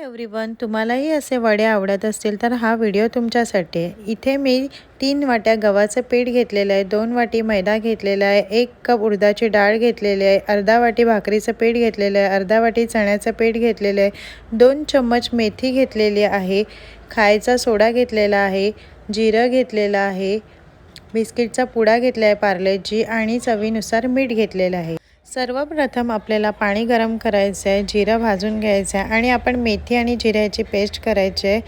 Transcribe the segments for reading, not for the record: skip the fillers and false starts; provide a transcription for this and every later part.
Everyone, तुम्हालाही असे वडे आवडत असतील तर हा व्हिडिओ तुमच्यासाठी आहे। इथे मी 3 वाट्या गव्हाचं पीठ घेतलेलं आहे, 2 वाटी मैदा घेतलेला आहे, 1 कप उडदाची डाळ घेतलेली आहे, अर्धा वाटी भाकरीचं पीठ घेतलेलं आहे, अर्धा वाटी चण्याचं पीठ घेतलेलं आहे, 2 चम्मच मेथी घेतलेली आहे, खायचा सोडा घेतलेला आहे, जिरं घेतलेलं आहे, बिस्किटचा पुडा घेतला आहे पार्लेजी आणि चवीनुसार मीठ घेतलेलं आहे। सर्वप्रथम आपल्याला पाणी गरम करायचं आहे, जिरं भाजून घ्यायचं आहे आणि आपण मेथी आणि जिऱ्याची पेस्ट करायची आहे।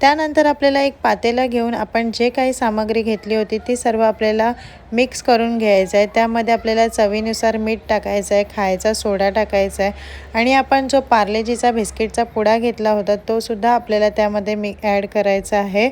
त्यानंतर आपल्याला एक पातेलं घेऊन आपण जे काही सामग्री घेतली होती ती सर्व आपल्याला मिक्स करून घ्यायचं आहे। त्यामध्ये आपल्याला चवीनुसार मीठ टाकायचं आहे, खायचा सोडा टाकायचा आहे आणि आपण जो पार्लेजीचा बिस्किटचा पुडा घेतला होता तो सुद्धा आपल्याला त्यामध्ये ॲड करायचा आहे।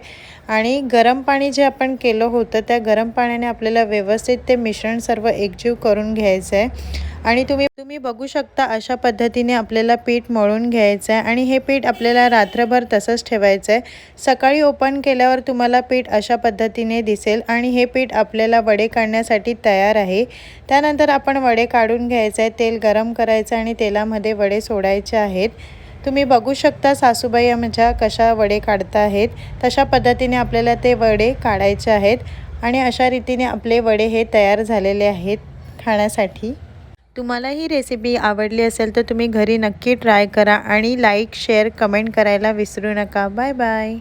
आणि गरम पाणी जे आपण केलं होतं त्या गरम पाण्याने आपल्याला व्यवस्थित ते मिश्रण सर्व एकजीव करून घ्यायचं आहे। आणि तुम्ही बघू शकता अशा पद्धतीने आपल्याला पीठ मळून घ्यायचं आहे आणि हे पीठ आपल्याला रात्रभर तसंच ठेवायचं आहे। सकाळी ओपन केल्यावर तुम्हाला पीठ अशा पद्धतीने दिसेल आणि हे पीठ आपल्याला वडे काढण्यासाठी तयार आहे। त्यानंतर आपण वडे काढून घ्यायचे आहे, तेल गरम करायचं आणि तेलामध्ये वडे सोडायचे आहेत। तुम्ही बघू शकता सासूबाई आमच्या कशा वडे काढत आहेत, तशा पद्धतीने आपल्याला ते वडे काढायचे आहेत आणि अशा रीतीने आपले वडे हे तयार झालेले आहेत खाण्यासाठी। तुम्हाला ही रेसिपी आवडली असेल तर तुम्ही घरी नक्की ट्राय करा आणि लाईक, शेअर, कमेंट करायला विसरू नका। Bye bye.